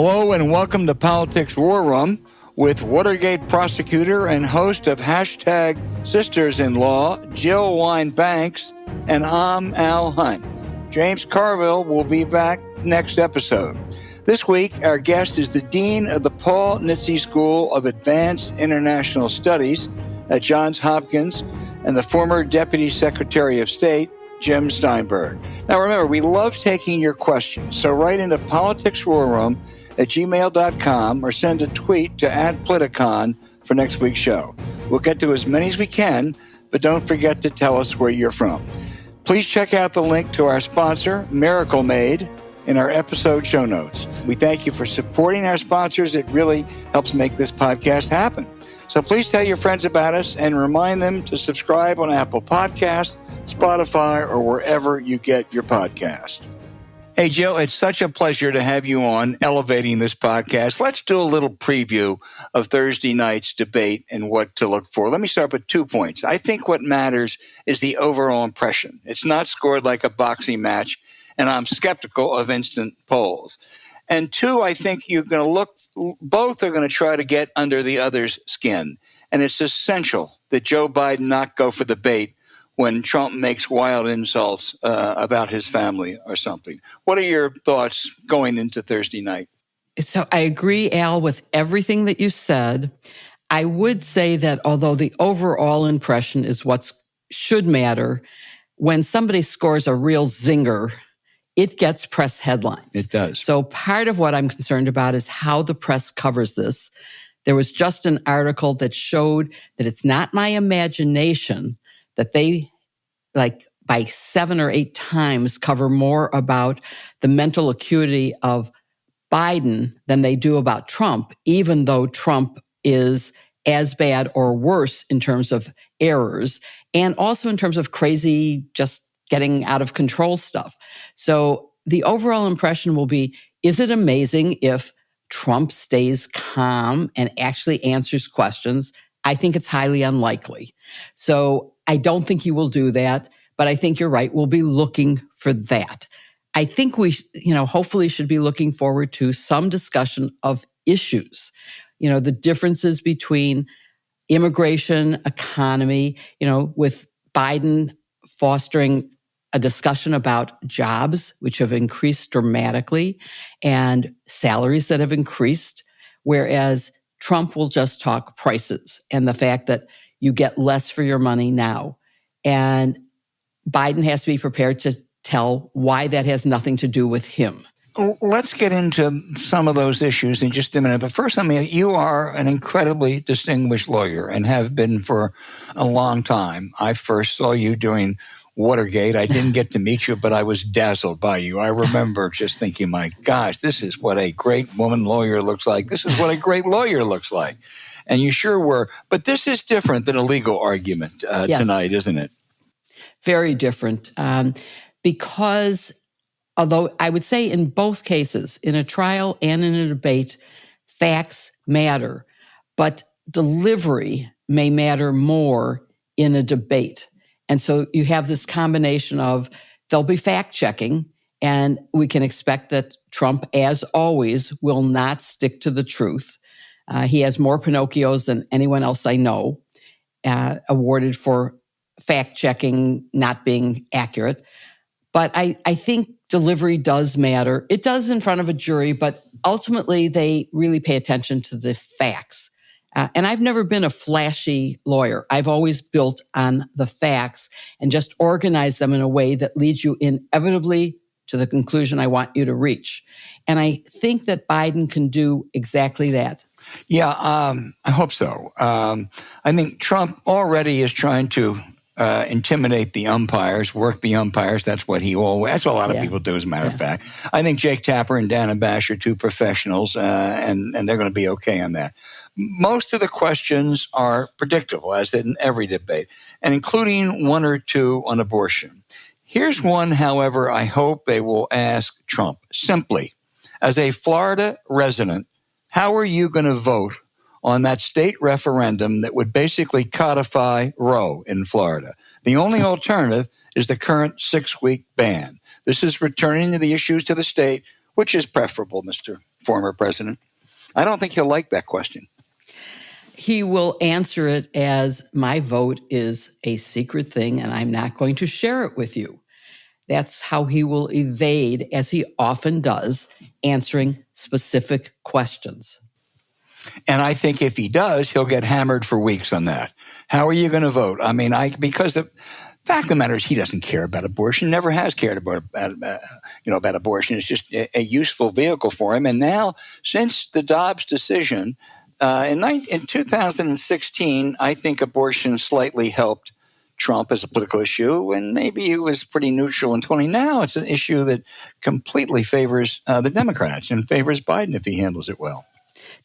Hello and welcome to Politics War Room with Watergate prosecutor and host of Hashtag Sisters-in-Law, Jill Wine-Banks, and I'm Al Hunt. James Carville will be back next episode. This week, our guest is the Dean of the Paul Nitze School of Advanced International Studies at Johns Hopkins and the former Deputy Secretary of State, Jim Steinberg. Now remember, we love taking your questions, so write into politicswarroom@gmail.com or send a tweet to @Politicon for next week's show. We'll get to as many as we can, but don't forget to tell us where you're from. Please check out the link to our sponsor, Miracle Made, in our episode show notes. We thank you for supporting our sponsors. It really helps make this podcast happen. So please tell your friends about us and remind them to subscribe on Apple Podcasts, Spotify, or wherever you get your podcast. Hey, Jill, it's such a pleasure to have you on elevating this podcast. Let's do a little preview of Thursday night's debate and what to look for. Let me start with 2 points. I think what matters is the overall impression. It's not scored like a boxing match, and I'm skeptical of instant polls. And 2, I think you're going to look, both are going to try to get under the other's skin. And it's essential that Joe Biden not go for the bait when Trump makes wild insults about his family or something. What are your thoughts going into Thursday night? So I agree, Al, with everything that you said. I would say that although the overall impression is what should matter, when somebody scores a real zinger, it gets press headlines. It does. So part of what I'm concerned about is how the press covers this. There was just an article that showed that it's not my imagination that they, like by 7 or 8 times, cover more about the mental acuity of Biden than they do about Trump, even though Trump is as bad or worse in terms of errors and also in terms of crazy, just getting out of control stuff. So the overall impression will be, is it amazing if Trump stays calm and actually answers questions? I think it's highly unlikely. So I don't think he will do that, but I think you're right. We'll be looking for that. I think we, hopefully should be looking forward to some discussion of issues, the differences between immigration, economy, with Biden fostering a discussion about jobs, which have increased dramatically, and salaries that have increased, whereas Trump will just talk prices and the fact that you get less for your money now. And Biden has to be prepared to tell why that has nothing to do with him. Let's get into some of those issues in just a minute. But first, you are an incredibly distinguished lawyer and have been for a long time. I first saw you doing Watergate. I didn't get to meet you, but I was dazzled by you. I remember just thinking, my gosh, this is what a great woman lawyer looks like. This is what a great lawyer looks like. And you sure were. But this is different than a legal argument tonight, isn't it? Very different. Because although I would say in both cases, in a trial and in a debate, facts matter, but delivery may matter more in a debate. And so you have this combination of there'll be fact-checking, and we can expect that Trump, as always, will not stick to the truth. He has more Pinocchios than anyone else I know, awarded for fact-checking not being accurate. But I think delivery does matter. It does in front of a jury, but ultimately they really pay attention to the facts. And I've never been a flashy lawyer. I've always built on the facts and just organized them in a way that leads you inevitably to the conclusion I want you to reach. And I think that Biden can do exactly that. Yeah, I hope so. I think Trump already is trying to intimidate the umpires, work the umpires. That's what a lot of people do, as a matter of fact. I think Jake Tapper and Dana Bash are 2 professionals, and they're going to be okay on that. Most of the questions are predictable, as in every debate, and including 1 or 2 on abortion. Here's one, however, I hope they will ask Trump. Simply, as a Florida resident, how are you going to vote on that state referendum that would basically codify Roe in Florida? The only alternative is the current 6-week ban. This is returning the issues to the state. Which is preferable, Mr. former president. I don't think he'll like that question. He will answer it as, my vote is a secret thing and I'm not going to share it with you. That's how he will evade, as he often does, answering specific questions. And I think if he does, he'll get hammered for weeks on that. How are you going to vote? I mean, because the fact of the matter is he doesn't care about abortion, never has cared about abortion. It's just a useful vehicle for him. And now, since the Dobbs decision, in 2016, I think abortion slightly helped Trump as a political issue, and maybe it was pretty neutral in 20. Now it's an issue that completely favors the Democrats and favors Biden if he handles it well.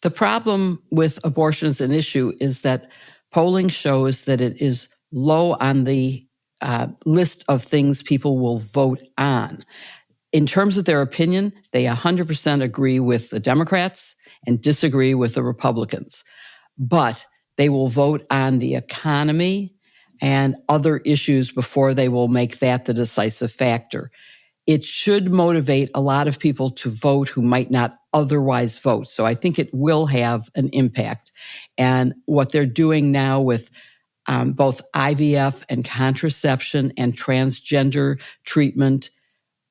The problem with abortion as an issue is that polling shows that it is low on the list of things people will vote on. In terms of their opinion, they 100% agree with the Democrats and disagree with the Republicans. But they will vote on the economy and other issues before they will make that the decisive factor. It should motivate a lot of people to vote who might not otherwise vote. So I think it will have an impact. And what they're doing now with both IVF and contraception and transgender treatment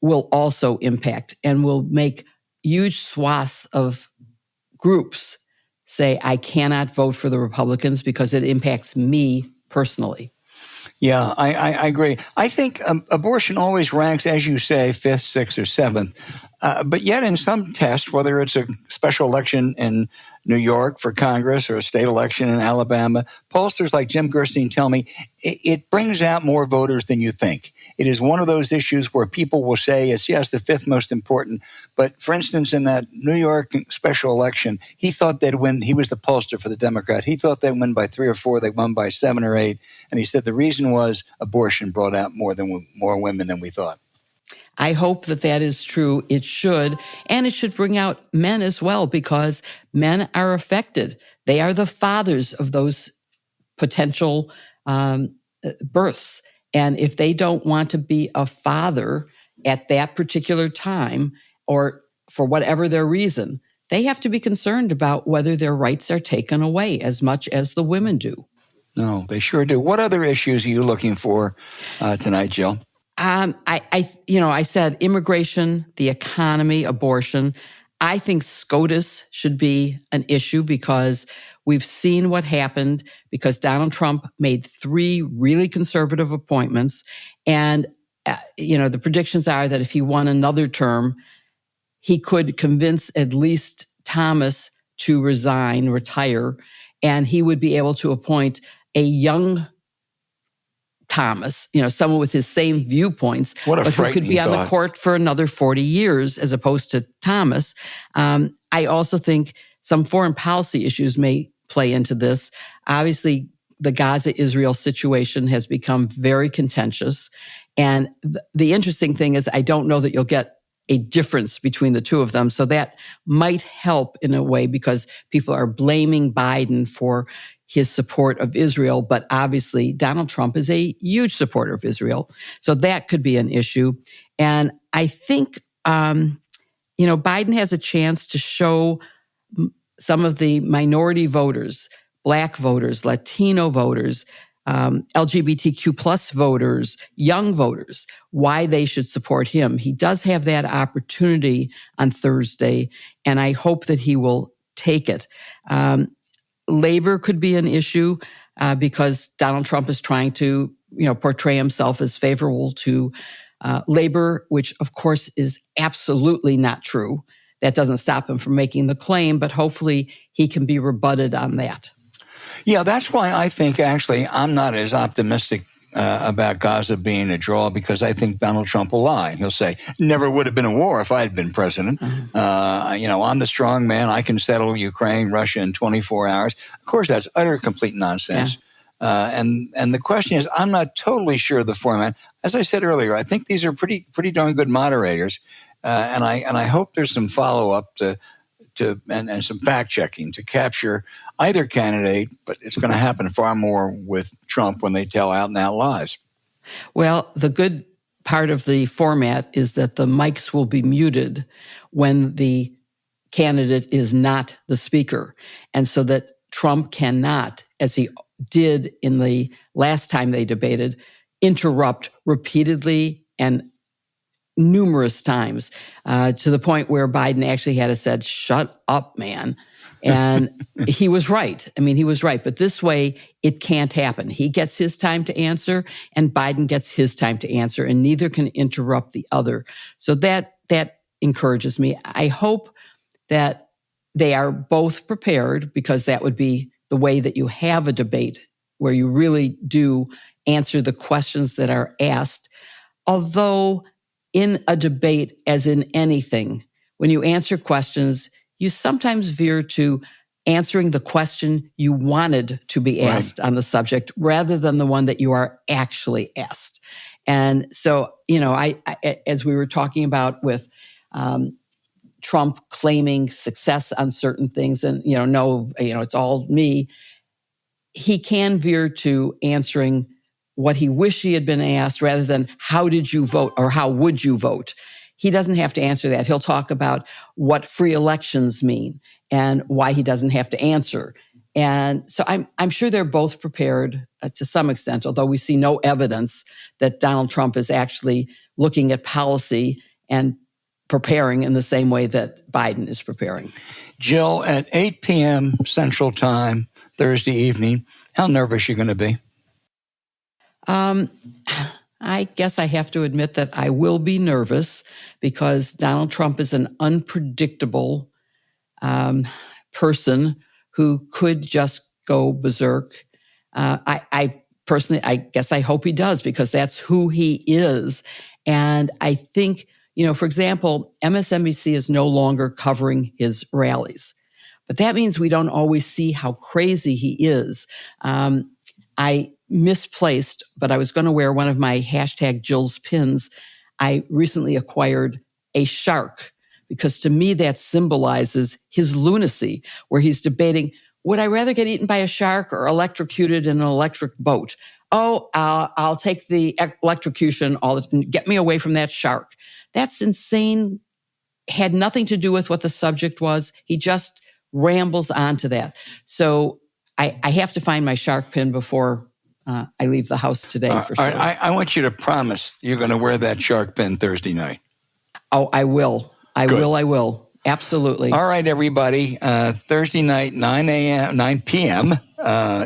will also impact and will make huge swaths of groups say, I cannot vote for the Republicans because it impacts me personally. Yeah, I agree. I think abortion always ranks, as you say, 5th, 6th, or 7th. But yet in some tests, whether it's a special election in New York for Congress or a state election in Alabama, pollsters like Jim Gerstein tell me it brings out more voters than you think. It is one of those issues where people will say it's, yes, the 5th most important. But for instance, in that New York special election, he thought they'd win. He was the pollster for the Democrat. He thought they'd win by 3 or 4. They won by 7 or 8. And he said the reason was abortion brought out more women than we thought. I hope that that is true. It should. And it should bring out men as well, because men are affected. They are the fathers of those potential births. And if they don't want to be a father at that particular time, or for whatever their reason, they have to be concerned about whether their rights are taken away as much as the women do. No, they sure do. What other issues are you looking for tonight, Jill? I said immigration, the economy, abortion. I think SCOTUS should be an issue because we've seen what happened because Donald Trump made 3 really conservative appointments. And, the predictions are that if he won another term, he could convince at least Thomas to retire, and he would be able to appoint a young Thomas, someone with his same viewpoints, but who could be on the court for another 40 years as opposed to Thomas. I also think some foreign policy issues may play into this. Obviously, the Gaza-Israel situation has become very contentious. And the interesting thing is I don't know that you'll get a difference between the two of them. So that might help in a way because people are blaming Biden for his support of Israel, but obviously Donald Trump is a huge supporter of Israel. So that could be an issue. And I think, Biden has a chance to show some of the minority voters, Black voters, Latino voters, LGBTQ plus voters, young voters, why they should support him. He does have that opportunity on Thursday, and I hope that he will take it. Labor could be an issue because Donald Trump is trying to, portray himself as favorable to labor, which of course is absolutely not true. That doesn't stop him from making the claim, but hopefully he can be rebutted on that. Yeah, that's why I think actually I'm not as optimistic about Gaza being a draw because I think Donald Trump will lie. He'll say, never would have been a war if I had been president. I'm the strong man. I can settle Ukraine, Russia in 24 hours. Of course, that's utter, complete nonsense. Yeah. And the question is, I'm not totally sure of the format. As I said earlier, I think these are pretty darn good moderators. And I hope there's some follow-up and some fact-checking to capture either candidate, but it's going to happen far more with Trump when they tell out-and-out lies. Well, the good part of the format is that the mics will be muted when the candidate is not the speaker. And so that Trump cannot, as he did in the last time they debated, interrupt repeatedly and numerous times to the point where Biden actually had to said, "Shut up, man." And he was right. I mean, he was right. But this way, it can't happen. He gets his time to answer, and Biden gets his time to answer, and neither can interrupt the other. So that encourages me. I hope that they are both prepared, because that would be the way that you have a debate where you really do answer the questions that are asked. Although in a debate, as in anything, when you answer questions, you sometimes veer to answering the question you wanted to be asked on the subject rather than the one that you are actually asked. And so, I as we were talking about with Trump claiming success on certain things, and it's all me. He can veer to answering what he wished he had been asked rather than how did you vote or how would you vote. He doesn't have to answer that. He'll talk about what free elections mean and why he doesn't have to answer. And so I'm sure they're both prepared to some extent, although we see no evidence that Donald Trump is actually looking at policy and preparing in the same way that Biden is preparing. Jill, at 8 p.m. Central Time, Thursday evening, how nervous are you going to be? I guess I have to admit that I will be nervous because Donald Trump is an unpredictable person who could just go berserk. I personally, I guess I hope he does, because that's who he is. And I think, for example, MSNBC is no longer covering his rallies. But that means we don't always see how crazy he is. I misplaced, but I was going to wear one of my #Jill's pins. I recently acquired a shark, because to me that symbolizes his lunacy, where he's debating, would I rather get eaten by a shark or electrocuted in an electric boat? Oh, I'll take the electrocution. Get me away from that shark. That's insane. Had nothing to do with what the subject was. He just rambles on to that. So I have to find my shark pin before I leave the house today, for sure. I want you to promise you're going to wear that shark pin Thursday night. Oh, I will. I will. Absolutely. All right, everybody. Thursday night, 9 p.m.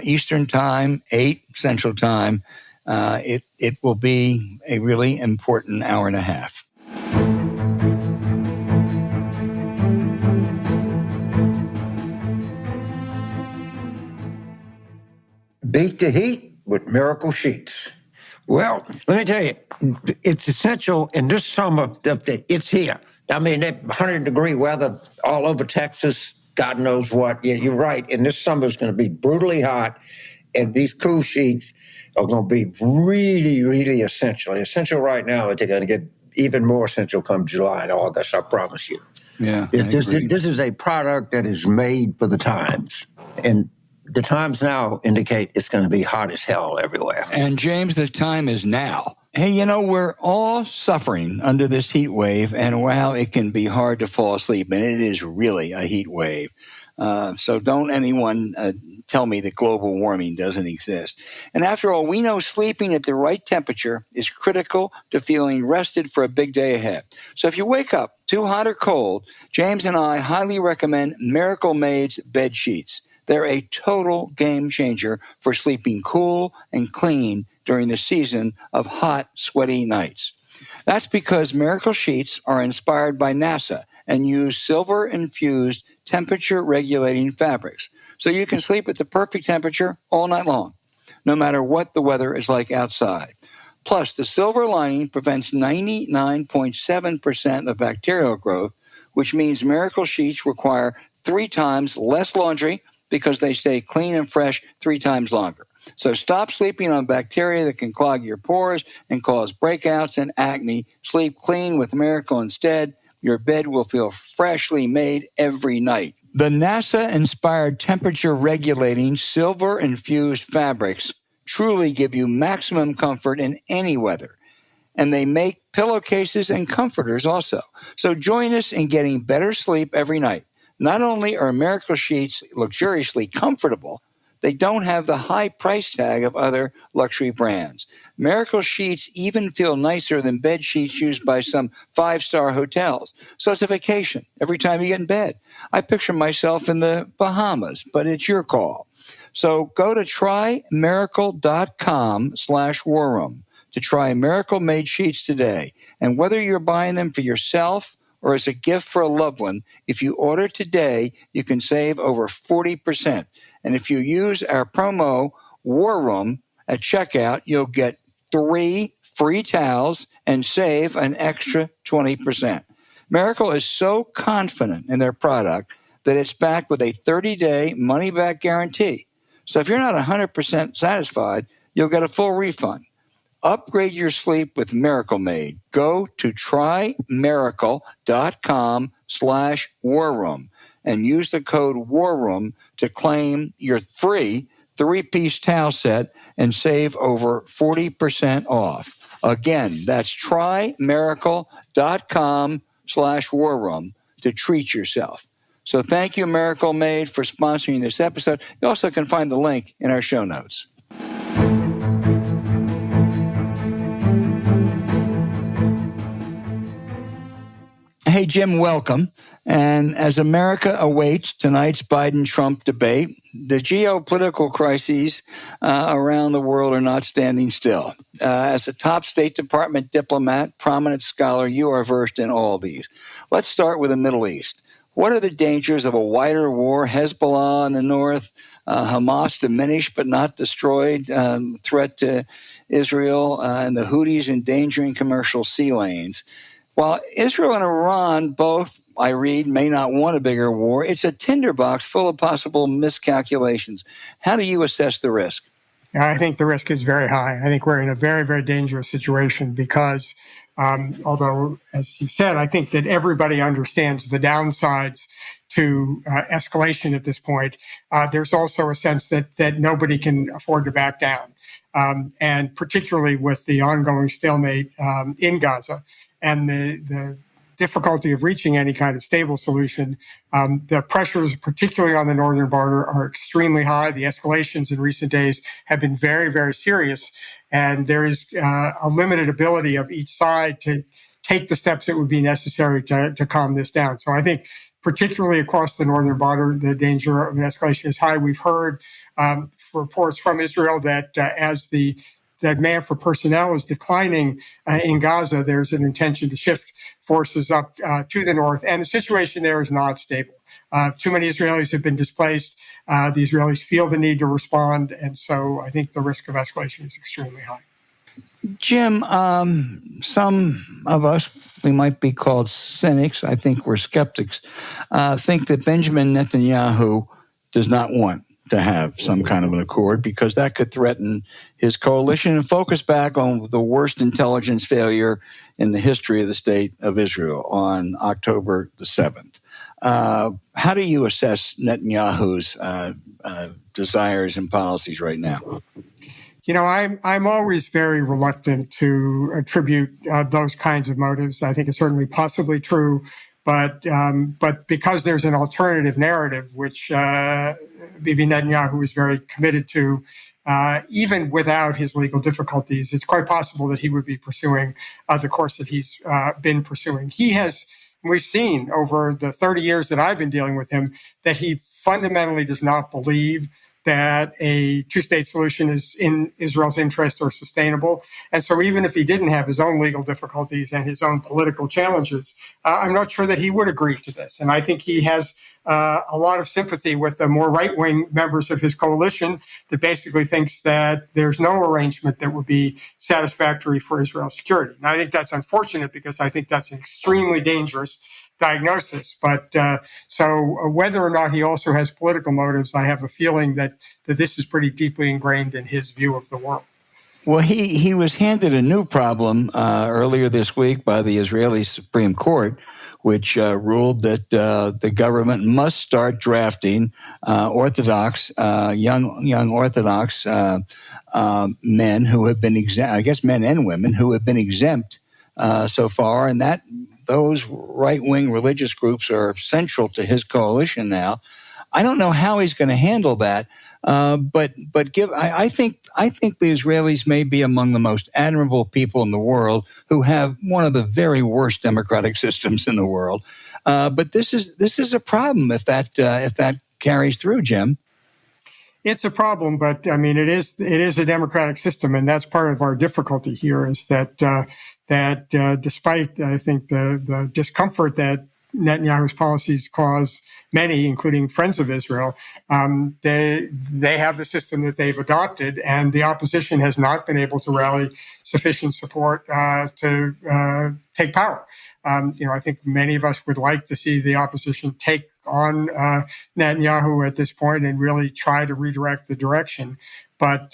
Eastern Time, 8 Central Time. It will be a really important hour and a half. Beat the heat with miracle sheets. Well, let me tell you, it's essential in this summer. It's here. I mean, that 100-degree weather all over Texas, God knows what. Yeah, you're right. And this summer is going to be brutally hot, and these cool sheets are going to be really, really essential. Essential right now, but they're going to get even more essential come July and August, I promise you. Yeah, this is a product that is made for the times. And the times now indicate it's going to be hot as hell everywhere. And James, the time is now. Hey, we're all suffering under this heat wave, and wow, it can be hard to fall asleep, and it is really a heat wave. So don't anyone tell me that global warming doesn't exist. And after all, we know sleeping at the right temperature is critical to feeling rested for a big day ahead. So if you wake up too hot or cold, James and I highly recommend Miracle Made's bed sheets. They're a total game changer for sleeping cool and clean during the season of hot, sweaty nights. That's because Miracle Sheets are inspired by NASA and use silver-infused temperature-regulating fabrics, so you can sleep at the perfect temperature all night long, no matter what the weather is like outside. Plus, the silver lining prevents 99.7% of bacterial growth, which means Miracle Sheets require 3 times less laundry because they stay clean and fresh 3 times longer. So stop sleeping on bacteria that can clog your pores and cause breakouts and acne. Sleep clean with Miracle instead. Your bed will feel freshly made every night. The NASA-inspired temperature-regulating silver-infused fabrics truly give you maximum comfort in any weather. And they make pillowcases and comforters also. So join us in getting better sleep every night. Not only are Miracle sheets luxuriously comfortable, they don't have the high price tag of other luxury brands. Miracle sheets even feel nicer than bed sheets used by some five-star hotels. So it's a vacation every time you get in bed. I picture myself in the Bahamas, but it's your call. So go to trymiracle.com/warroom to try Miracle-made sheets today. And whether you're buying them for yourself or as a gift for a loved one, if you order today, you can save over 40%. And if you use our promo War Room at checkout, you'll get 3 free towels and save an extra 20%. Miracle is so confident in their product that it's backed with a 30-day money-back guarantee. So if you're not 100% satisfied, you'll get a full refund. Upgrade your sleep with Miracle Made. Go to trymiracle.com/warroom and use the code WARROOM to claim your free 3-piece towel set and save over 40% off. Again, that's trymiracle.com/warroom to treat yourself. So thank you, Miracle Made, for sponsoring this episode. You also can find the link in our show notes. Hey, Jim, welcome. And as America awaits tonight's Biden-Trump debate, the geopolitical crises around the world are not standing still. As a top State Department diplomat, prominent scholar, you are versed in all these. Let's start with the Middle East. What are the dangers of a wider war? Hezbollah in the north, Hamas diminished but not destroyed, threat to Israel, and the Houthis endangering commercial sea lanes. While Israel and Iran both, I read, may not want a bigger war, it's a tinderbox full of possible miscalculations. How do you assess the risk? I think the risk is very high. I think we're in a very, very dangerous situation because, although, as you said, I think that everybody understands the downsides to escalation at this point, there's also a sense that nobody can afford to back down. And particularly with the ongoing stalemate in Gaza and the difficulty of reaching any kind of stable solution, the pressures, particularly on the northern border, are extremely high. The escalations in recent days have been very, very serious. And there is a limited ability of each side to take the steps that would be necessary to calm this down. So I think particularly across the northern border, the danger of an escalation is high. We've heard reports from Israel that as the demand for personnel is declining in Gaza, there's an intention to shift forces up to the north, and the situation there is not stable. Too many Israelis have been displaced. The Israelis feel the need to respond, and so I think the risk of escalation is extremely high. Jim, some of us, we might be called cynics, I think we're skeptics, think that Benjamin Netanyahu does not want to have some kind of an accord because that could threaten his coalition and focus back on the worst intelligence failure in the history of the state of Israel on October the 7th. How do you assess Netanyahu's desires and policies right now? You know, I'm always very reluctant to attribute those kinds of motives. I think it's certainly possibly true, but because there's an alternative narrative, which Bibi Netanyahu is very committed to, even without his legal difficulties, it's quite possible that he would be pursuing the course that he's been pursuing. We've seen over the 30 years that I've been dealing with him that he fundamentally does not believe that a two-state solution is in Israel's interest or sustainable. And so even if he didn't have his own legal difficulties and his own political challenges, I'm not sure that he would agree to this. And I think he has a lot of sympathy with the more right-wing members of his coalition that basically thinks that there's no arrangement that would be satisfactory for Israel's security. And I think that's unfortunate because I think that's an extremely dangerous diagnosis. But so whether or not he also has political motives, I have a feeling that this is pretty deeply ingrained in his view of the world. Well, he was handed a new problem earlier this week by the Israeli Supreme Court, which ruled that the government must start drafting Orthodox, young Orthodox men who have been exempt, I guess men and women who have been exempt so far, and that those right-wing religious groups are central to his coalition now. I don't know how he's going to handle that, but I think the Israelis may be among the most admirable people in the world who have one of the very worst democratic systems in the world. But this is a problem if that carries through, Jim. It's a problem, but I mean, it is a democratic system, and that's part of our difficulty here. Is that despite I think the discomfort that Netanyahu's policies cause many, including friends of Israel, they have the system that they've adopted, and the opposition has not been able to rally sufficient support to take power. I think many of us would like to see the opposition take on Netanyahu at this point and really try to redirect the direction. But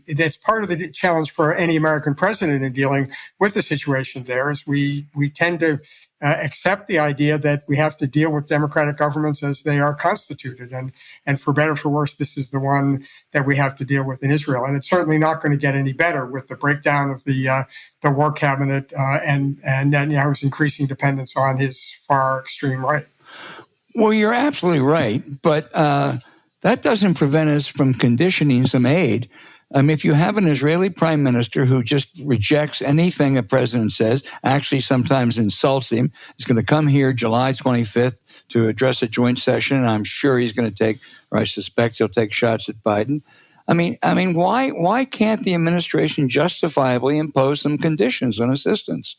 that's part of the challenge for any American president in dealing with the situation there is we tend to accept the idea that we have to deal with democratic governments as they are constituted. And for better or for worse, this is the one that we have to deal with in Israel. And it's certainly not going to get any better with the breakdown of the war cabinet and Netanyahu's increasing dependence on his far extreme right. Well, you're absolutely right, but that doesn't prevent us from conditioning some aid. If you have an Israeli prime minister who just rejects anything a president says, actually sometimes insults him, is going to come here July 25th to address a joint session, and I'm sure he's going to take, or I suspect he'll take shots at Biden. Why can't the administration justifiably impose some conditions on assistance?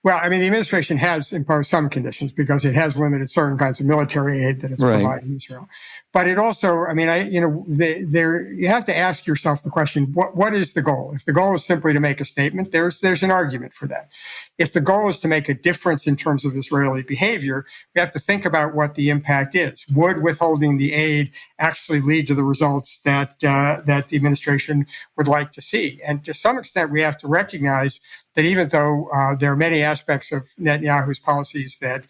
Well, the administration has imposed some conditions because it has limited certain kinds of military aid that it's providing Israel. But it also, you have to ask yourself the question, what is the goal? If the goal is simply to make a statement, there's an argument for that. If the goal is to make a difference in terms of Israeli behavior, we have to think about what the impact is. Would withholding the aid actually lead to the results that the administration would like to see? And to some extent, we have to recognize that even though there are many aspects of Netanyahu's policies that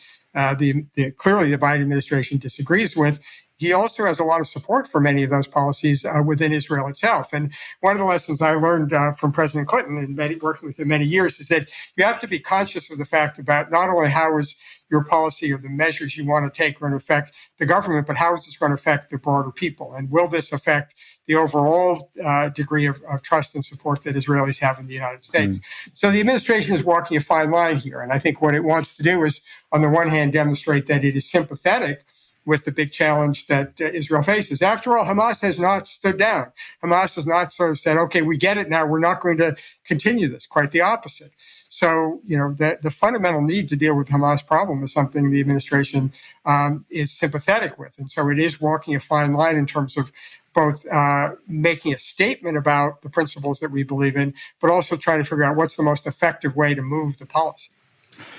clearly the Biden administration disagrees with, he also has a lot of support for many of those policies within Israel itself. And one of the lessons I learned from President Clinton and working with him many years is that you have to be conscious of the fact about not only how is your policy or the measures you want to take going to affect the government, but how is this going to affect the broader people? And will this affect the overall degree of trust and support that Israelis have in the United States? So the administration is walking a fine line here. And I think what it wants to do is, on the one hand, demonstrate that it is sympathetic with the big challenge that Israel faces. After all, Hamas has not stood down. Hamas has not sort of said, okay, we get it now, we're not going to continue this. Quite the opposite. So, the fundamental need to deal with Hamas problem is something the administration is sympathetic with. And so it is walking a fine line in terms of both making a statement about the principles that we believe in, but also trying to figure out what's the most effective way to move the policy.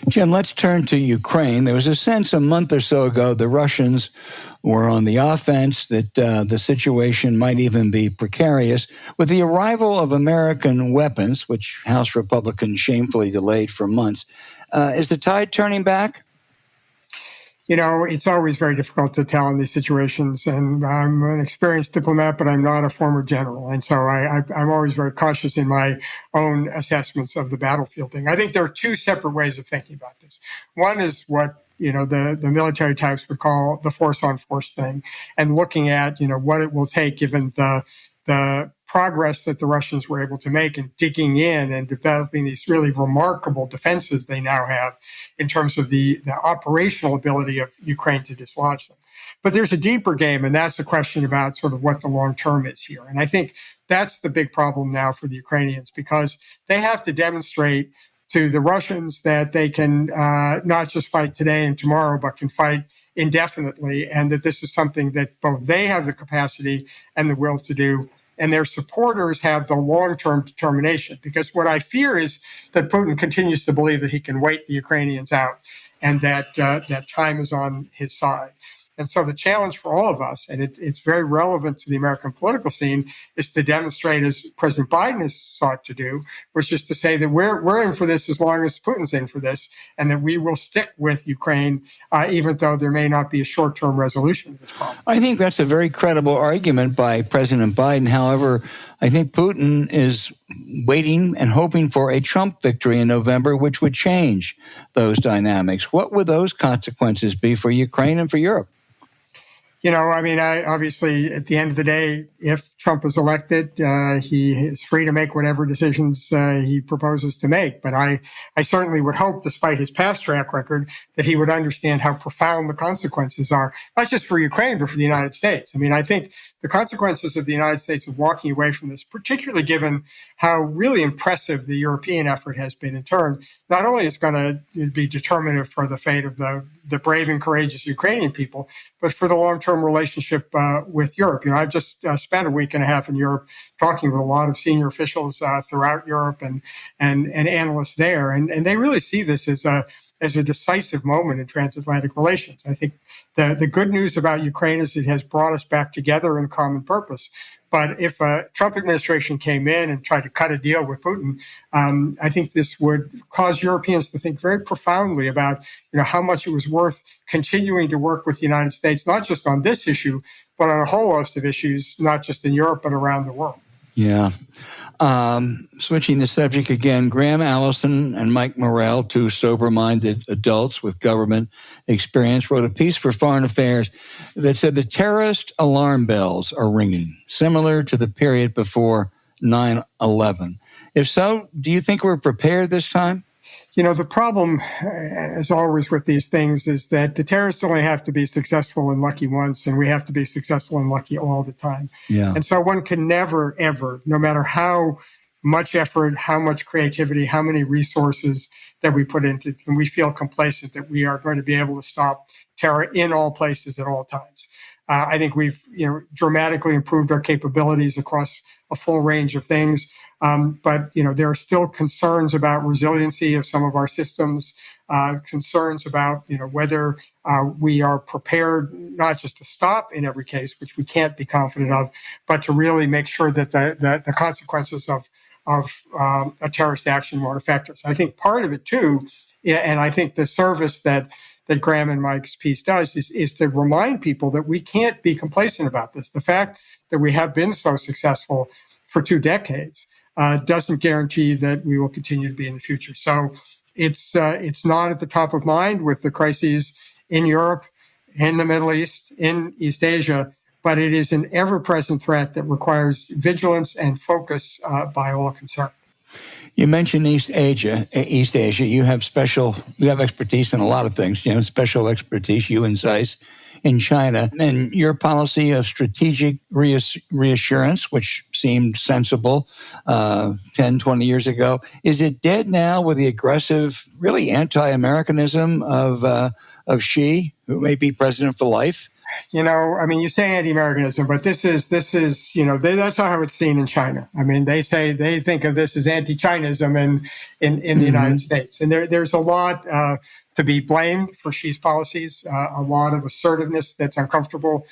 Jim, let's turn to Ukraine. There was a sense a month or so ago the Russians were on the offense, that the situation might even be precarious. With the arrival of American weapons, which House Republicans shamefully delayed for months, is the tide turning back? It's always very difficult to tell in these situations. And I'm an experienced diplomat, but I'm not a former general. And so I'm always very cautious in my own assessments of the battlefield thing. I think there are two separate ways of thinking about this. One is what the military types would call the force on force thing, and looking at, what it will take given the progress that the Russians were able to make in digging in and developing these really remarkable defenses they now have in terms of the operational ability of Ukraine to dislodge them. But there's a deeper game, and that's a question about sort of what the long term is here. And I think that's the big problem now for the Ukrainians, because they have to demonstrate to the Russians that they can not just fight today and tomorrow, but can fight indefinitely, and that this is something that both they have the capacity and the will to do, and their supporters have the long-term determination. Because what I fear is that Putin continues to believe that he can wait the Ukrainians out, and that time is on his side. And so the challenge for all of us, and it's very relevant to the American political scene, is to demonstrate, as President Biden has sought to do, which is to say that we're in for this as long as Putin's in for this, and that we will stick with Ukraine, even though there may not be a short-term resolution to this problem. I think that's a very credible argument by President Biden. However, I think Putin is waiting and hoping for a Trump victory in November, which would change those dynamics. What would those consequences be for Ukraine and for Europe? Obviously, at the end of the day, if Trump is elected, he is free to make whatever decisions he proposes to make. But I certainly would hope, despite his past track record, that he would understand how profound the consequences are, not just for Ukraine, but for the United States. I think the consequences of the United States of walking away from this, particularly given how really impressive the European effort has been in turn, not only is going to be determinative for the fate of the brave and courageous Ukrainian people, but for the long-term relationship with Europe. I've just spent a week and a half in Europe talking with a lot of senior officials throughout Europe and analysts there, and they really see this as a decisive moment in transatlantic relations. I think the good news about Ukraine is it has brought us back together in a common purpose. But if a Trump administration came in and tried to cut a deal with Putin, I think this would cause Europeans to think very profoundly about, how much it was worth continuing to work with the United States, not just on this issue, but on a whole host of issues, not just in Europe, but around the world. Yeah. Switching the subject again, Graham Allison and Mike Morrell, two sober-minded adults with government experience, wrote a piece for Foreign Affairs that said the terrorist alarm bells are ringing, similar to the period before 9/11. If so, do you think we're prepared this time? The problem, as always with these things, is that the terrorists only have to be successful and lucky once, and we have to be successful and lucky all the time. Yeah. And so one can never, ever, no matter how much effort, how much creativity, how many resources that we put into it, and we feel complacent that we are going to be able to stop terror in all places at all times. I think we've dramatically improved our capabilities across a full range of things. But there are still concerns about resiliency of some of our systems, concerns about, whether we are prepared not just to stop in every case, which we can't be confident of, but to really make sure that the consequences of a terrorist action won't affect us. I think part of it too, and I think the service that Graham and Mike's piece does is to remind people that we can't be complacent about this. The fact that we have been so successful for 2 decades doesn't guarantee that we will continue to be in the future. So it's not at the top of mind with the crises in Europe, in the Middle East, in East Asia, but it is an ever-present threat that requires vigilance and focus by all concerned. You mentioned East Asia. You have expertise in a lot of things. You have special expertise, you and Zeiss, in China. And your policy of strategic reassurance, which seemed sensible 10, 20 years ago, is it dead now with the aggressive, really anti-Americanism of Xi, who may be president for life? You say anti-Americanism, but this is, that's not how it's seen in China. They think of this as anti-Chinism in the United States. And there's a lot to be blamed for Xi's policies, a lot of assertiveness that's uncomfortable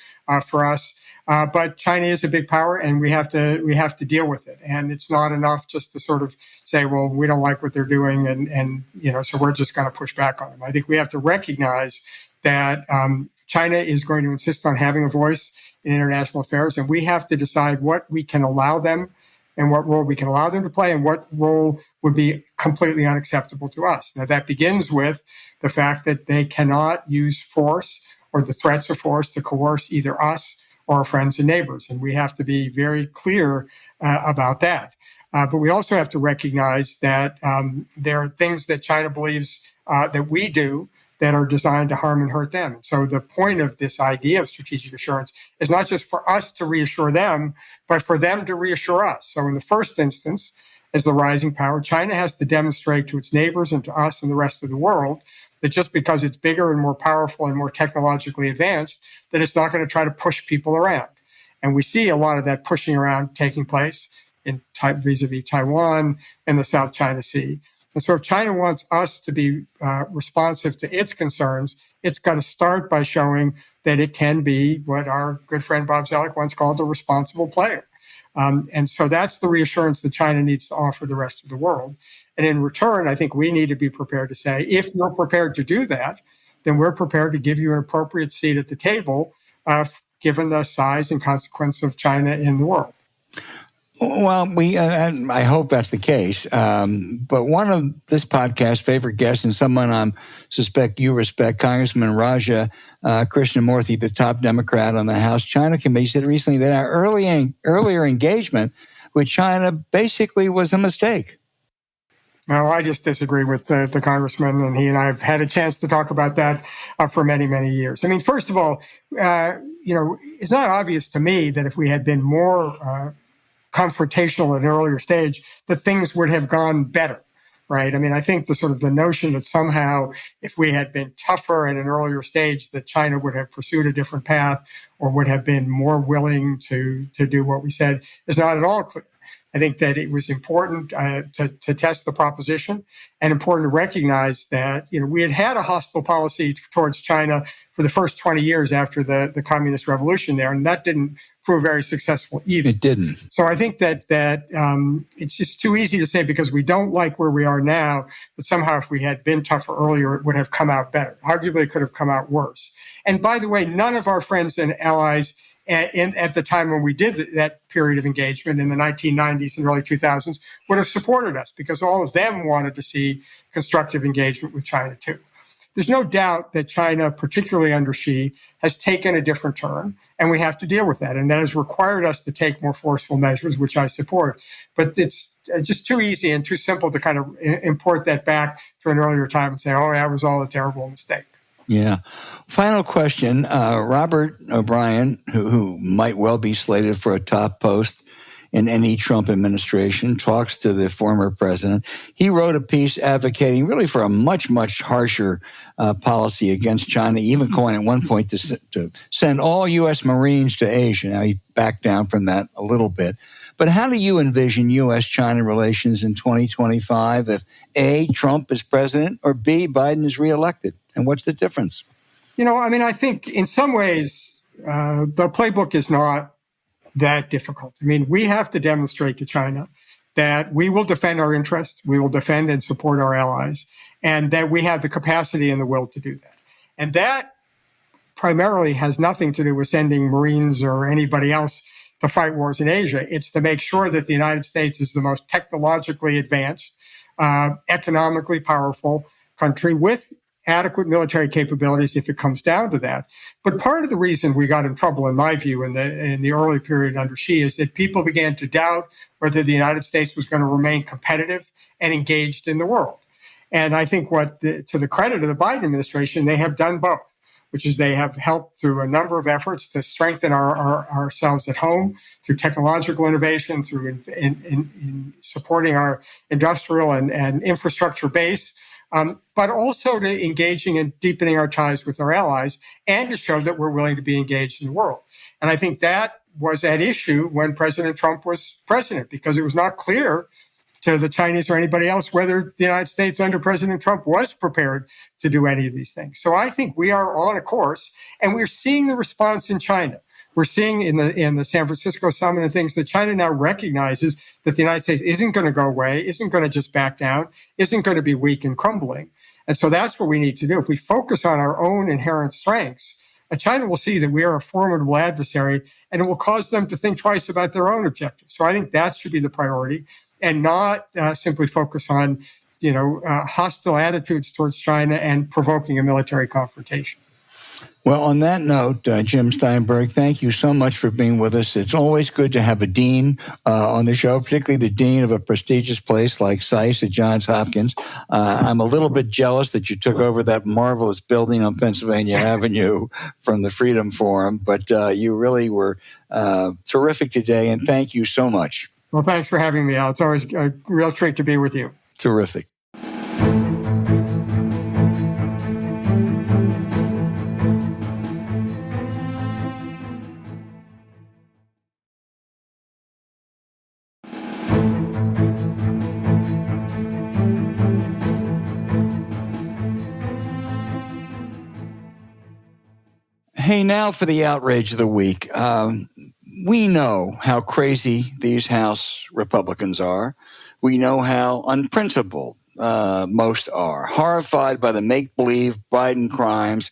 for us. But China is a big power, and we have to deal with it. And it's not enough just to sort of say, well, we don't like what they're doing, and so we're just going to push back on them. I think we have to recognize that China is going to insist on having a voice in international affairs, and we have to decide what we can allow them and what role we can allow them to play and what role would be completely unacceptable to us. Now, that begins with the fact that they cannot use force or the threats of force to coerce either us or our friends and neighbors, and we have to be very clear about that. But we also have to recognize that there are things that China believes that we do that are designed to harm and hurt them. And so the point of this idea of strategic assurance is not just for us to reassure them, but for them to reassure us. So in the first instance, as the rising power, China has to demonstrate to its neighbors and to us and the rest of the world that just because it's bigger and more powerful and more technologically advanced, that it's not going to try to push people around. And we see a lot of that pushing around taking place in vis-a-vis Taiwan and the South China Sea. And so if China wants us to be responsive to its concerns, it's got to start by showing that it can be what our good friend Bob Zoellick once called a responsible player. And so that's the reassurance that China needs to offer the rest of the world. And in return, I think we need to be prepared to say, if you're prepared to do that, then we're prepared to give you an appropriate seat at the table, given the size and consequence of China in the world. Well, I hope that's the case. But one of this podcast's favorite guests, and someone I suspect you respect, Congressman Raja Krishnamurthy, the top Democrat on the House China Committee, said recently that our earlier engagement with China basically was a mistake. No, I just disagree with the congressman, and he and I have had a chance to talk about that for many, many years. I mean, first of all, it's not obvious to me that if we had been more confrontational at an earlier stage, that things would have gone better, right? I mean, I think the notion that somehow if we had been tougher at an earlier stage, that China would have pursued a different path or would have been more willing to do what we said is not at all clear. I think that it was important to test the proposition and important to recognize that, we had a hostile policy towards China for the first 20 years after the communist revolution there, and that didn't prove very successful either. It didn't. So I think that it's just too easy to say because we don't like where we are now, that somehow if we had been tougher earlier, it would have come out better. Arguably, it could have come out worse. And by the way, none of our friends and allies at the time when we did that period of engagement in the 1990s and early 2000s would have supported us because all of them wanted to see constructive engagement with China too. There's no doubt that China, particularly under Xi, has taken a different turn, and we have to deal with that. And that has required us to take more forceful measures, which I support. But it's just too easy and too simple to kind of import that back to an earlier time and say, oh, that was all a terrible mistake. Yeah. Final question. Robert O'Brien, who might well be slated for a top post in any Trump administration, talks to the former president. He wrote a piece advocating really for a much, much harsher policy against China, even calling at one point to send all U.S. Marines to Asia. Now, he backed down from that a little bit. But how do you envision U.S.-China relations in 2025 if A, Trump is president, or B, Biden is reelected? And what's the difference? I think in some ways, the playbook is not that difficult. I mean, we have to demonstrate to China that we will defend our interests, we will defend and support our allies, and that we have the capacity and the will to do that. And that primarily has nothing to do with sending Marines or anybody else to fight wars in Asia. It's to make sure that the United States is the most technologically advanced, economically powerful country with adequate military capabilities if it comes down to that. But part of the reason we got in trouble, in my view, in the early period under Xi is that people began to doubt whether the United States was going to remain competitive and engaged in the world. And I think to the credit of the Biden administration, they have done both, which is they have helped through a number of efforts to strengthen ourselves at home through technological innovation, through in supporting our industrial and infrastructure base, but also to engaging and deepening our ties with our allies and to show that we're willing to be engaged in the world. And I think that was at issue when President Trump was president, because it was not clear to the Chinese or anybody else whether the United States under President Trump was prepared to do any of these things. So I think we are on a course, and we're seeing the response in China. We're seeing in the San Francisco summit and things that China now recognizes that the United States isn't going to go away, isn't going to just back down, isn't going to be weak and crumbling. And so that's what we need to do. If we focus on our own inherent strengths, China will see that we are a formidable adversary, and it will cause them to think twice about their own objectives. So I think that should be the priority, and not simply focus on, hostile attitudes towards China and provoking a military confrontation. Well, on that note, Jim Steinberg, thank you so much for being with us. It's always good to have a dean on the show, particularly the dean of a prestigious place like SAIS at Johns Hopkins. I'm a little bit jealous that you took over that marvelous building on Pennsylvania Avenue from the Freedom Forum, but you really were terrific today, and thank you so much. Well, thanks for having me, Al. It's always a real treat to be with you. Terrific. Hey, now for the outrage of the week. We know how crazy these House Republicans are. We know how unprincipled most are, horrified by the make-believe Biden crimes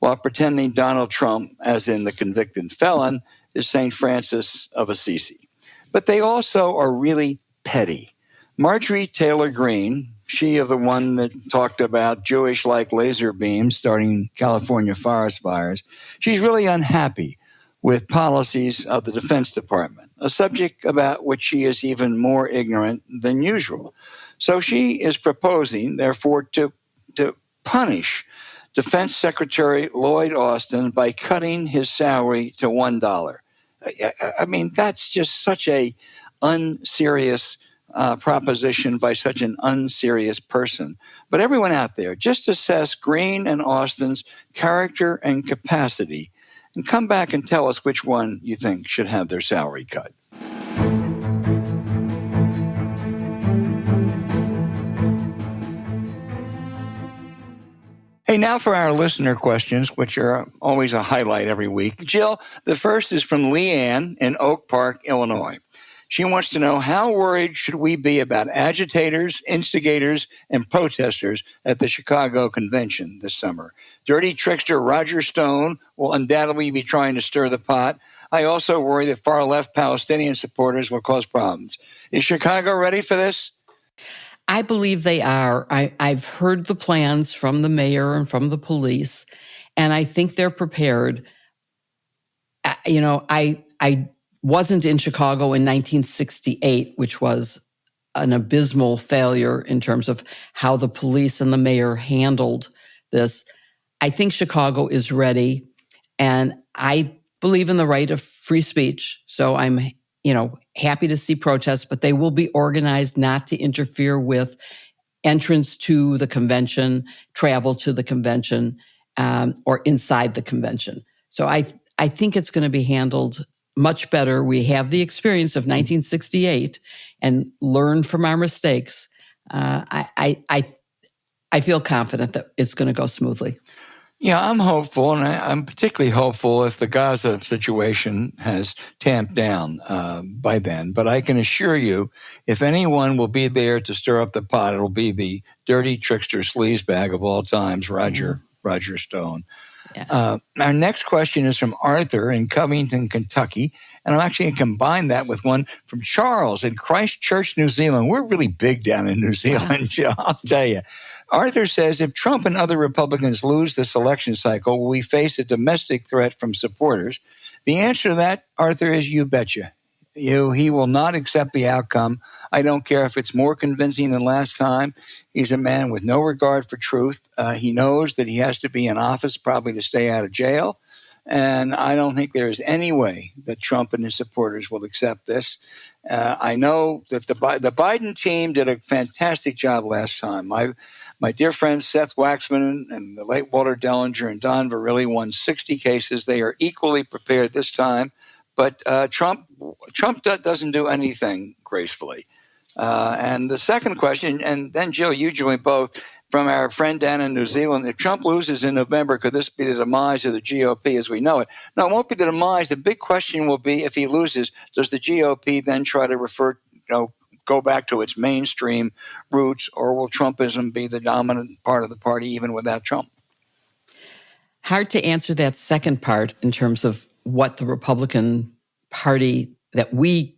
while pretending Donald Trump, as in the convicted felon, is St. Francis of Assisi. But they also are really petty. Marjorie Taylor Greene, she of the one that talked about Jewish-like laser beams starting California forest fires, she's really unhappy with policies of the Defense Department, a subject about which she is even more ignorant than usual. So she is proposing, therefore, to punish Defense Secretary Lloyd Austin by cutting his salary to $1. I mean, that's just such a unserious proposition by such an unserious person. But everyone out there, just assess Greene and Austin's character and capacity and come back and tell us which one you think should have their salary cut. Hey, now for our listener questions, which are always a highlight every week. Jill, the first is from Leanne in Oak Park, Illinois. She wants to know, how worried should we be about agitators, instigators, and protesters at the Chicago convention this summer? Dirty trickster Roger Stone will undoubtedly be trying to stir the pot. I also worry that far-left Palestinian supporters will cause problems. Is Chicago ready for this? I believe they are. I've heard the plans from the mayor and from the police, and I think they're prepared. I wasn't in Chicago in 1968, which was an abysmal failure in terms of how the police and the mayor handled this. I think Chicago is ready, and I believe in the right of free speech. So I'm, happy to see protests, but they will be organized not to interfere with entrance to the convention, travel to the convention, or inside the convention. So I think it's going to be handled much better. We have the experience of 1968 and learn from our mistakes. I feel confident that it's going to go smoothly. Yeah, I'm hopeful, and I'm particularly hopeful if the Gaza situation has tamped down by then. But I can assure you, if anyone will be there to stir up the pot, it'll be the dirty trickster sleazebag of all times, Roger Stone. Yeah. Our next question is from Arthur in Covington, Kentucky. And I'm actually going to combine that with one from Charles in Christchurch, New Zealand. We're really big down in New Zealand, Joe, I'll tell you. Arthur says, if Trump and other Republicans lose this election cycle, will we face a domestic threat from supporters? The answer to that, Arthur, is you betcha. He will not accept the outcome. I don't care if it's more convincing than last time. He's a man with no regard for truth. He knows that he has to be in office probably to stay out of jail. And I don't think there is any way that Trump and his supporters will accept this. I know that the Biden team did a fantastic job last time. My dear friends Seth Waxman and the late Walter Dellinger and Don Verrilli won 60 cases. They are equally prepared this time. But Trump doesn't do anything gracefully. And the second question, and then Jill, you join both, from our friend down in New Zealand. If Trump loses in November, could this be the demise of the GOP as we know it? No, it won't be the demise. The big question will be, if he loses, does the GOP then try to go back to its mainstream roots, or will Trumpism be the dominant part of the party even without Trump? Hard to answer that second part in terms of what the Republican Party that we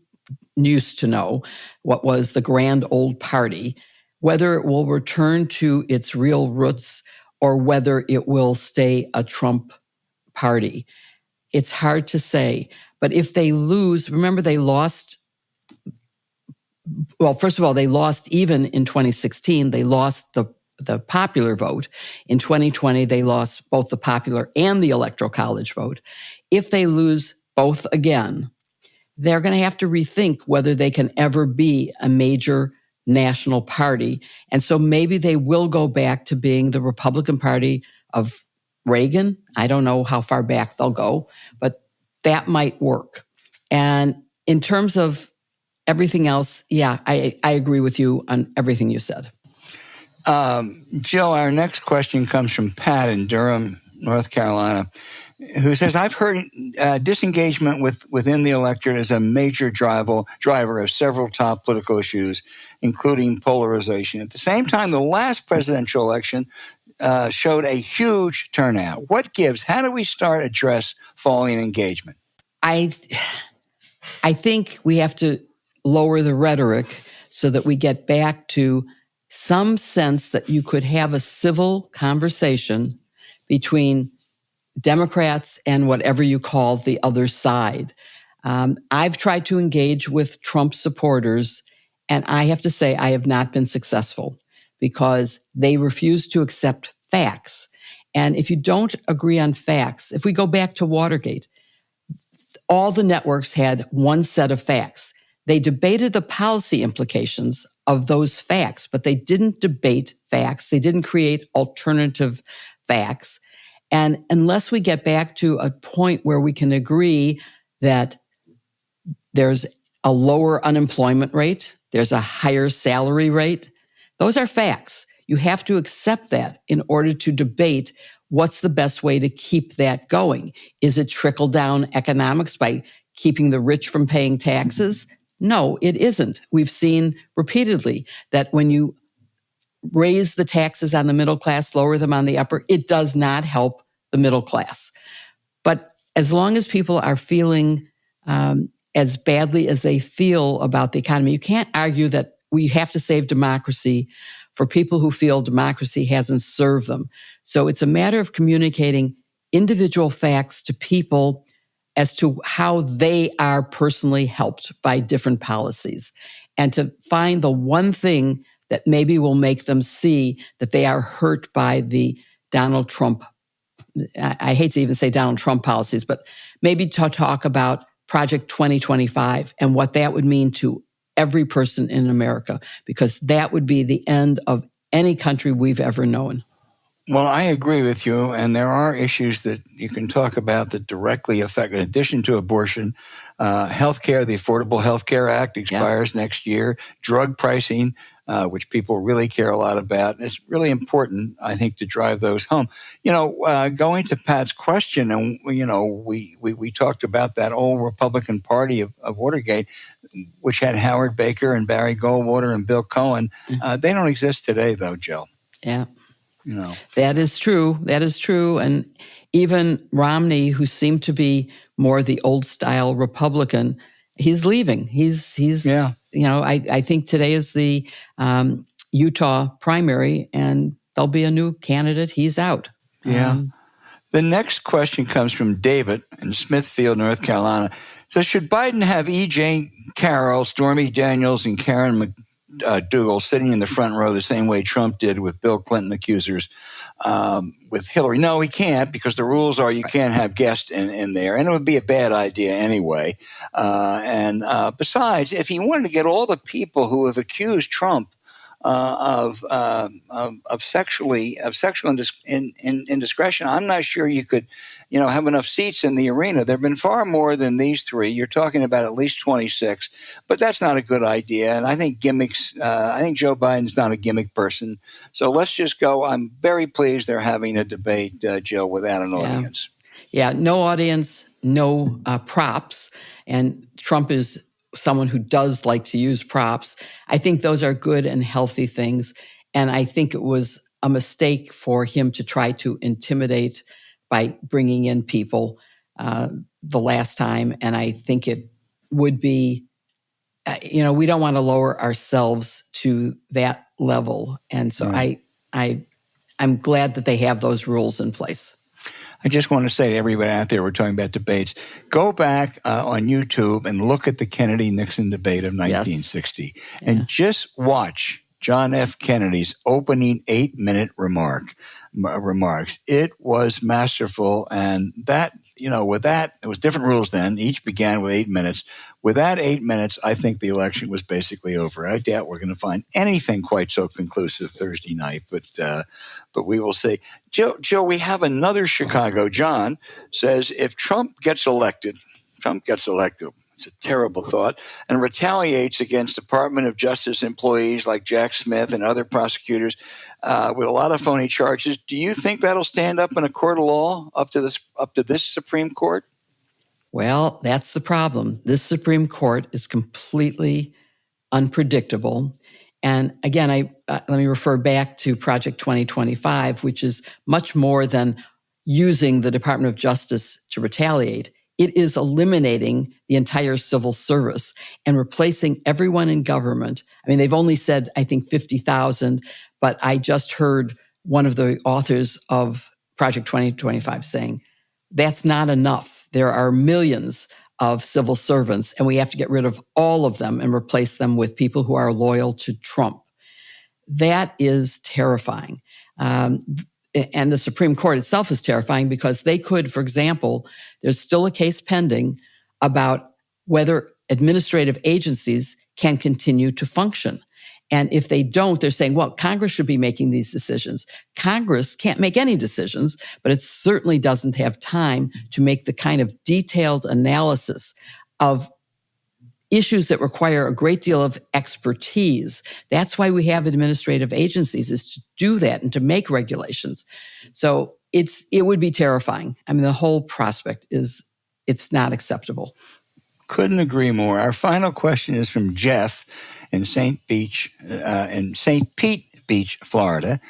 used to know, what was the grand old party, whether it will return to its real roots or whether it will stay a Trump party. It's hard to say. But if they lose, remember they lost. Well, first of all, they lost even in 2016. They lost the popular vote. In 2020, they lost both the popular and the electoral college vote. If they lose both again, they're going to have to rethink whether they can ever be a major national party. And so maybe they will go back to being the Republican Party of Reagan. I don't know how far back they'll go, but that might work. And in terms of everything else, yeah, I agree with you on everything you said. Jill, our next question comes from Pat in Durham, North Carolina. who says, I've heard disengagement within the electorate is a major driver of several top political issues, including polarization. At the same time, the last presidential election showed a huge turnout. What gives? How do we start address falling engagement? I think we have to lower the rhetoric so that we get back to some sense that you could have a civil conversation between Democrats and whatever you call the other side. I've tried to engage with Trump supporters, and I have to say I have not been successful because they refuse to accept facts. And if you don't agree on facts, if we go back to Watergate, all the networks had one set of facts. They debated the policy implications of those facts, but they didn't debate facts. They didn't create alternative facts. And unless we get back to a point where we can agree that there's a lower unemployment rate, there's a higher salary rate, those are facts. You have to accept that in order to debate what's the best way to keep that going. Is it trickle-down economics by keeping the rich from paying taxes? No, it isn't. We've seen repeatedly that when you raise the taxes on the middle class, lower them on the upper, it does not help the middle class. But as long as people are feeling as badly as they feel about the economy, you can't argue that we have to save democracy for people who feel democracy hasn't served them. So it's a matter of communicating individual facts to people as to how they are personally helped by different policies, and to find the one thing that maybe will make them see that they are hurt by the Donald Trump, I hate to even say Donald Trump policies, but maybe to talk about Project 2025 and what that would mean to every person in America, because that would be the end of any country we've ever known. Well, I agree with you, and there are issues that you can talk about that directly affect, in addition to abortion, healthcare. The Affordable Health Care Act expires next year. Drug pricing, which people really care a lot about. It's really important, I think, to drive those home. Going to Pat's question, and we talked about that old Republican Party of Watergate, which had Howard Baker and Barry Goldwater and Bill Cohen. They don't exist today, though, Joe. Yeah. That is true. That is true. And even Romney, who seemed to be more the old style Republican, he's leaving. I think today is the Utah primary, and there'll be a new candidate. He's out. Yeah. The next question comes from David in Smithfield, North Carolina. So should Biden have E.J. Carroll, Stormy Daniels, and Karen McDougal sitting in the front row the same way Trump did with Bill Clinton accusers with Hillary? No, he can't, because the rules are you can't have guests in there, and it would be a bad idea anyway. And besides, if he wanted to get all the people who have accused Trump of sexual indiscretion, I'm not sure you could, have enough seats in the arena. There have been far more than these three. You're talking about at least 26, but that's not a good idea. And I think gimmicks. I think Joe Biden's not a gimmick person. So let's just go. I'm very pleased they're having a debate, Joe, without an audience. Yeah, no audience, no props, and Trump is someone who does like to use props. I think those are good and healthy things. And I think it was a mistake for him to try to intimidate by bringing in people the last time. And I think it would be, we don't want to lower ourselves to that level. And so I'm glad that they have those rules in place. I just want to say to everybody out there, we're talking about debates, go back on YouTube and look at the Kennedy-Nixon debate of 1960 and just watch John F. Kennedy's opening 8-minute remarks. It was masterful, and that, with that, it was different rules then. Each began with 8 minutes. With that 8 minutes, I think the election was basically over. I doubt we're going to find anything quite so conclusive Thursday night, but we will see. Joe, we have another Chicago. John says, if Trump gets elected, It's a terrible thought. And retaliates against Department of Justice employees like Jack Smith and other prosecutors with a lot of phony charges. Do you think that'll stand up in a court of law up to this Supreme Court? Well, that's the problem. This Supreme Court is completely unpredictable. And again, let me refer back to Project 2025, which is much more than using the Department of Justice to retaliate. It is eliminating the entire civil service and replacing everyone in government. I mean, they've only said, I think, 50,000, but I just heard one of the authors of Project 2025 saying, that's not enough. There are millions of civil servants, and we have to get rid of all of them and replace them with people who are loyal to Trump. That is terrifying. And the Supreme Court itself is terrifying because they could, for example, there's still a case pending about whether administrative agencies can continue to function. And if they don't, they're saying, well, Congress should be making these decisions. Congress can't make any decisions, but it certainly doesn't have time to make the kind of detailed analysis of issues that require a great deal of expertise. That's why we have administrative agencies, is to do that and to make regulations. So it would be terrifying. I mean, the whole prospect it's not acceptable. Couldn't agree more. Our final question is from Jeff in St. Pete Beach, Florida,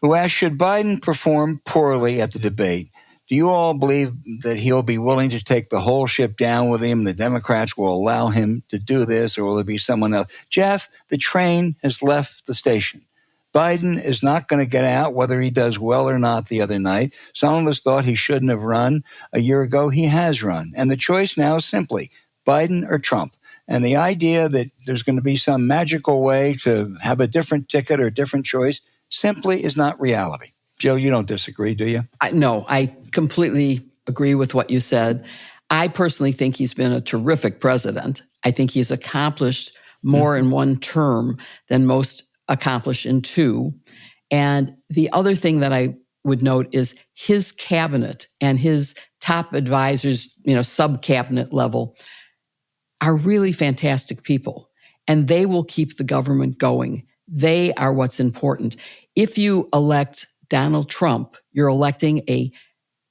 who asked, should Biden perform poorly at the debate? Do you all believe that he'll be willing to take the whole ship down with him? The Democrats will allow him to do this, or will it be someone else? Jeff, the train has left the station. Biden is not going to get out, whether he does well or not the other night. Some of us thought he shouldn't have run. A year ago, he has run. And the choice now is simply Biden or Trump. And the idea that there's going to be some magical way to have a different ticket or different choice simply is not reality. Jill, you don't disagree, do you? No, I completely agree with what you said. I personally think he's been a terrific president. I think he's accomplished more in one term than most accomplish in two. And the other thing that I would note is his cabinet and his top advisors, sub-cabinet level, are really fantastic people. And they will keep the government going. They are what's important. If you elect Donald Trump, you're electing a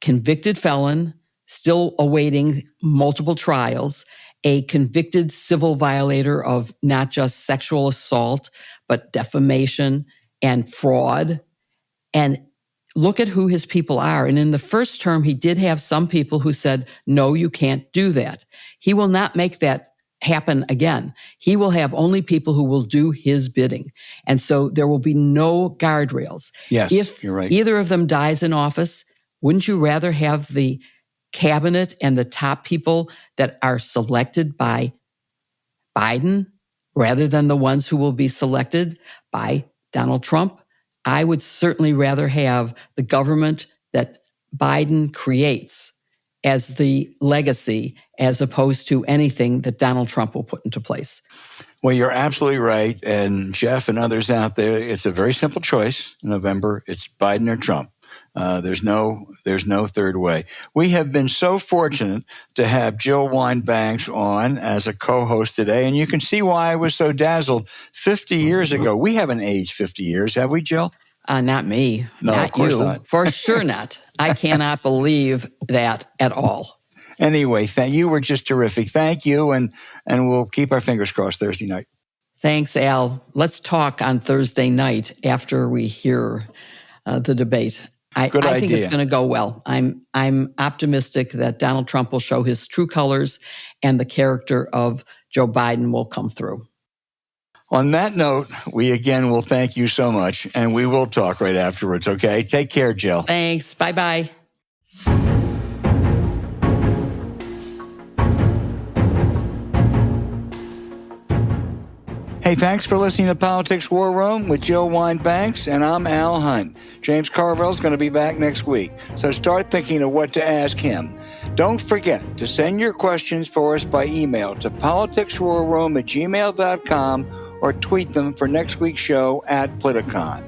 convicted felon, still awaiting multiple trials, a convicted civil violator of not just sexual assault, but defamation and fraud. And look at who his people are. And in the first term, he did have some people who said, no, you can't do that. He will not make that happen again. He will have only people who will do his bidding. And so there will be no guardrails. Yes, if you're right. Either of them dies in office, wouldn't you rather have the cabinet and the top people that are selected by Biden rather than the ones who will be selected by Donald Trump? I would certainly rather have the government that Biden creates as the legacy as opposed to anything that Donald Trump will put into place. Well, you're absolutely right. And Jeff and others out there, it's a very simple choice in November. It's Biden or Trump. There's no third way. We have been so fortunate to have Jill Wine-Banks on as a co-host today, and you can see why I was so dazzled 50 years ago. We haven't aged 50 years, have we, Jill? Not me. No, not of course you. not. For sure not. I cannot believe that at all. Anyway, you were just terrific. Thank you, and we'll keep our fingers crossed Thursday night. Thanks, Al. Let's talk on Thursday night after we hear the debate. I think it's going to go well. I'm optimistic that Donald Trump will show his true colors and the character of Joe Biden will come through. On that note, we again will thank you so much, and we will talk right afterwards, okay? Take care, Jill. Thanks. Bye-bye. Hey, thanks for listening to Politics War Room with Jill Wine-Banks, and I'm Al Hunt. James Carville's going to be back next week, so start thinking of what to ask him. Don't forget to send your questions for us by email to politicswarroom@gmail.com or tweet them for next week's show @Politicon.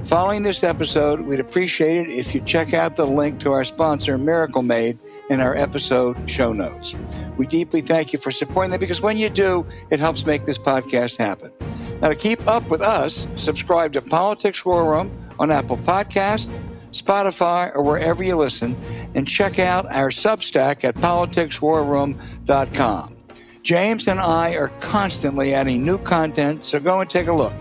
Following this episode, we'd appreciate it if you check out the link to our sponsor, Miracle Made, in our episode show notes. We deeply thank you for supporting them because when you do, it helps make this podcast happen. Now, to keep up with us, subscribe to Politics War Room on Apple Podcasts, Spotify, or wherever you listen, and check out our Substack at politicswarroom.com. James and I are constantly adding new content, so go and take a look.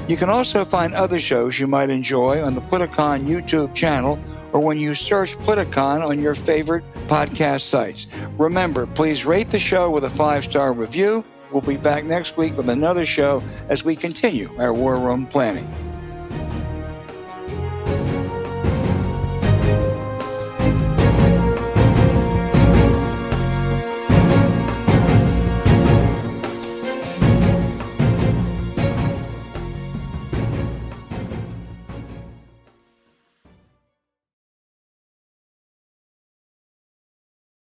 You can also find other shows you might enjoy on the Politicon YouTube channel or when you search Politicon on your favorite podcast sites. Remember, please rate the show with a 5-star review. We'll be back next week with another show as we continue our War Room planning.